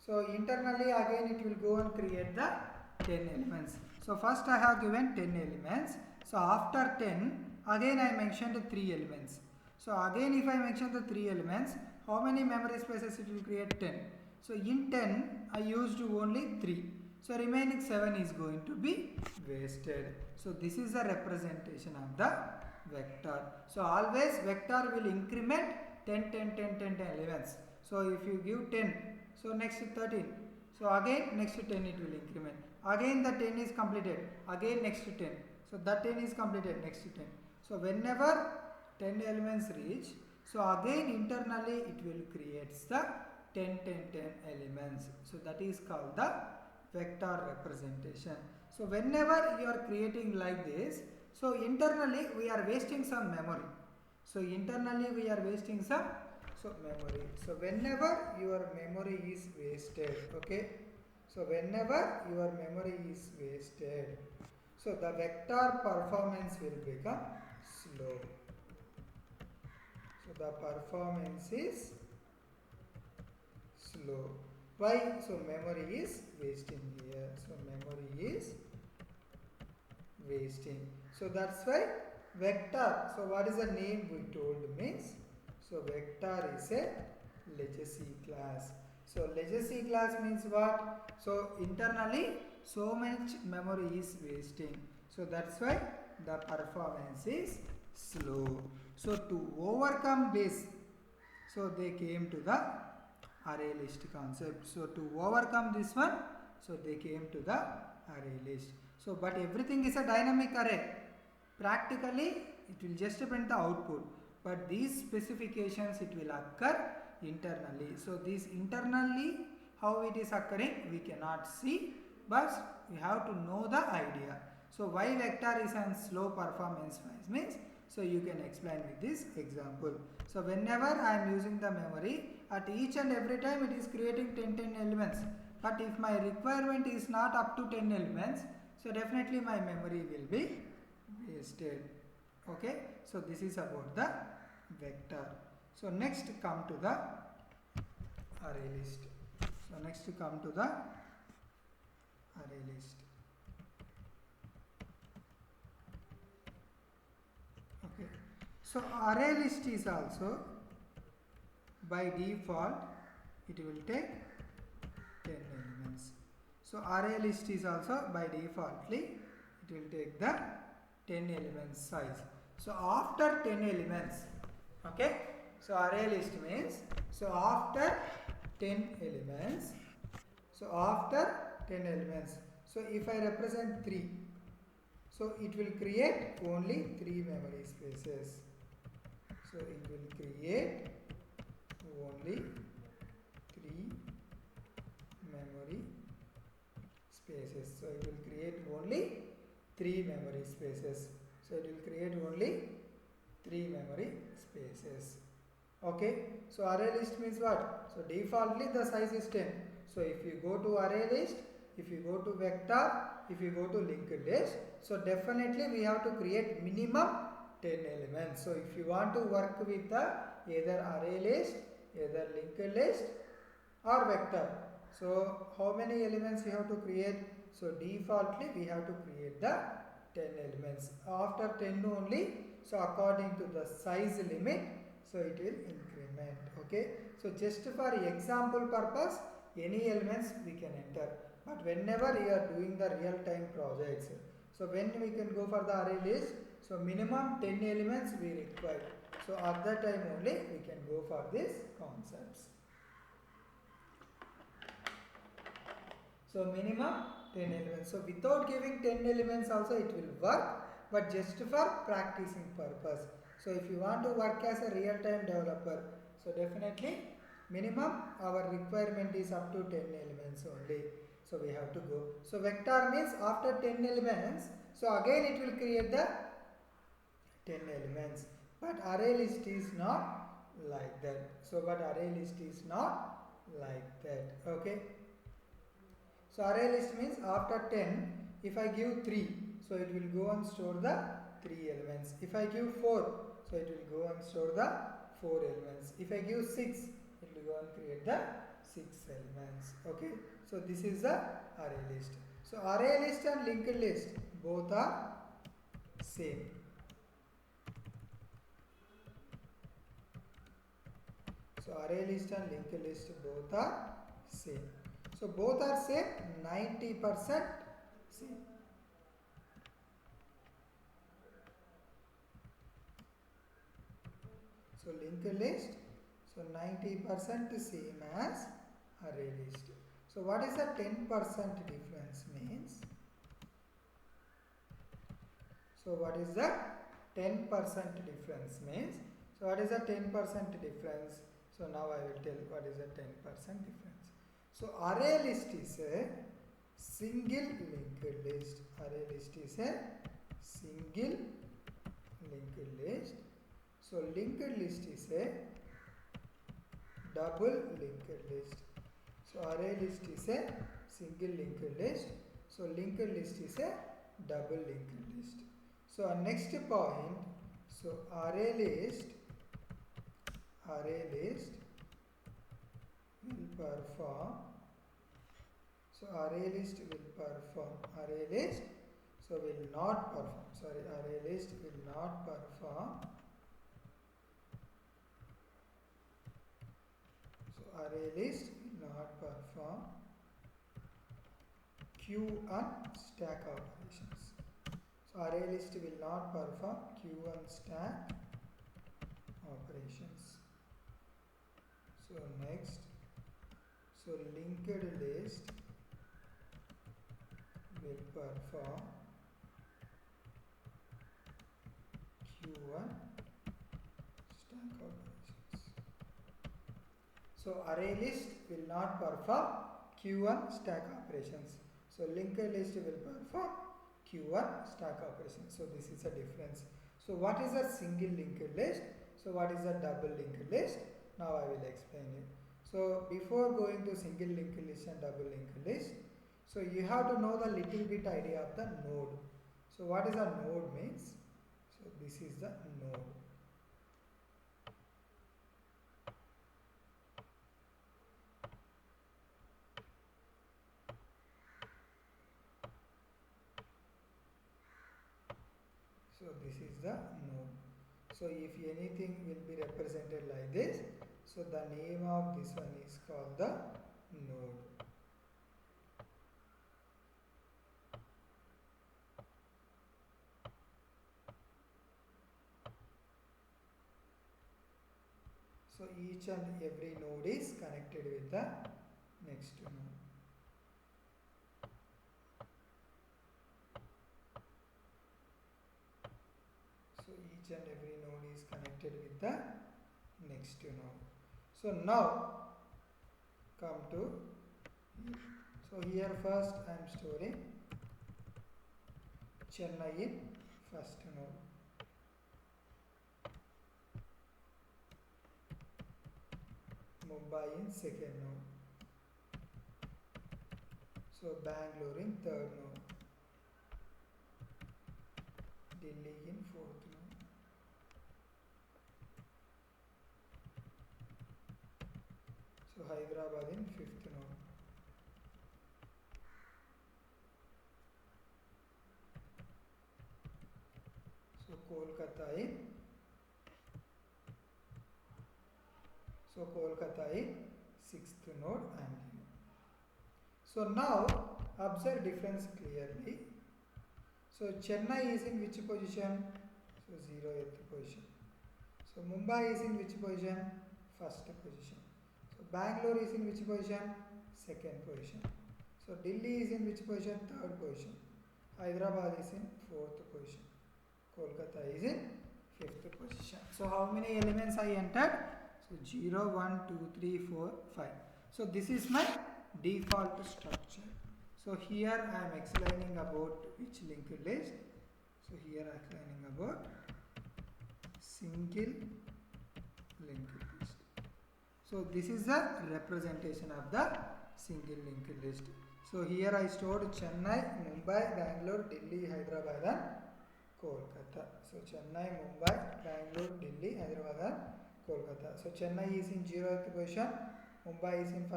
So internally again it will go and create the 10 elements. So first I have given 10 elements. So after 10 again I mentioned 3 elements. So again if I mention the 3 elements, how many memory spaces it will create? 10. So in 10 I used only 3. So remaining 7 is going to be wasted. So this is a representation of the vector. So always vector will increment 10, 10, 10, 10, 10 elements. So if you give 10, so next 13. So again next 10 it will increment. Again the 10 is completed. Again next 10. So that 10 is completed, next 10. So whenever 10 elements reach, so again internally it will create the 10, 10, 10 elements. So that is called the vector representation. So whenever you are creating like this, so internally we are wasting some memory. So internally we are wasting some memory. So whenever your memory is wasted, okay. So whenever your memory is wasted, so the vector performance will become slow. So the performance is slow. Why? So memory is wasting here. So memory is wasting. So that's why vector. So what is the name we told means? So vector is a legacy class. So legacy class means what? So internally so much memory is wasting. So that's why the performance is slow. So to overcome this, so they came to the array list concept. So to overcome this one, so they came to the array list. So but everything is a dynamic array. Practically it will just print the output, but these specifications it will occur internally. So this internally how it is occurring we cannot see, but we have to know the idea. So why vector is on slow performance wise means, so you can explain with this example. So whenever I am using the memory, at each and every time it is creating 10 elements. But if my requirement is not up to 10 elements, so definitely my memory will be wasted. Okay. So this is about the vector. So next come to the array list. So next come to the array list. Okay. So array list is also by default it will take 10 elements. So array list is also by defaultly it will take the 10 elements size. So after 10 elements, okay. So array list means, so after 10 elements, so after 10 elements, so if I represent 3, so it will create only 3 memory spaces. So it will create only 3 memory spaces. So it will create only 3 memory spaces. So it will create only 3 memory spaces. Okay. So array list means what? So defaultly the size is 10. So if you go to array list, if you go to vector, if you go to linked list, so definitely we have to create minimum 10 elements. So if you want to work with the either array list, either linked list or vector, so how many elements we have to create? So defaultly we have to create the 10 elements. After 10 only, so according to the size limit, so it will increment. Okay. So just for example purpose, any elements we can enter. But whenever you are doing the real time projects, so when we can go for the array list, so minimum 10 elements we require. So at that time only we can go for these concepts. So minimum 10 elements. So without giving 10 elements also it will work, but just for practicing purpose. So if you want to work as a real time developer, so definitely minimum our requirement is up to 10 elements only. So we have to go. So vector means after 10 elements, so again it will create the 10 elements. But array list is not like that. So but array list is not like that. Okay. So array list means after 10, if I give 3, so it will go and store the 3 elements. If I give 4, so it will go and store the 4 elements. If I give 6, it will go and create the 6 elements. Okay, so this is the array list. So array list and linked list both are same. So array list and linked list both are same. So both are same, 90% same. So linked list, so 90% same as array list. So what is the 10% difference means? So what is the 10% difference means? So what is the 10% difference? So now I will tell what is the 10% difference. So array list is a single linked list. Array list is a single linked list. So linked list is a double linked list. So array list is a single linked list. So linked list is a double linked list. So our next point, so array list will perform. So array list will perform. Array list, so will not perform. Sorry, array list will not perform. So array list will not perform queue and stack operations. So array list will not perform queue and stack operations. So next, so linked list will perform Q1 stack operations. So array list will not perform Q1 stack operations. So linked list will perform Q1 stack operations. So this is a difference. So what is a single linked list? So what is a double linked list? Now I will explain you. So before going to single linked list and double linked list, so you have to know the little bit idea of the node. So what is a node means? So this is the node. So this is the node. So if anything will be represented like this, so the name of this one is called the node. So each and every node is connected with the next node. So each and every node is connected with the next node. So now come to here. So here first I am storing Chennai in first node. Mumbai in second node. So Bangalore in third node. Delhi in fourth node. So Hyderabad in fifth node. So Kolkata in sixth node and here. So now observe difference clearly. So Chennai is in which position? So 0th position. So Mumbai is in which position? First position. So Bangalore is in which position? Second position. So Delhi is in which position? Third position. Hyderabad is in fourth position. Kolkata is in fifth position. So how many elements I entered? So 0, 1, 2, 3, 4, 5. So this is my default structure. So here I am explaining about which linked list. So here I am explaining about single linked list. So this is the representation of the single linked list. So here I stored Chennai, Mumbai, Bangalore, Delhi, Hyderabad and Kolkata. So Chennai, Mumbai, Bangalore, Delhi, Hyderabad and Kolkata. So Chennai is in 0th position, Mumbai is in first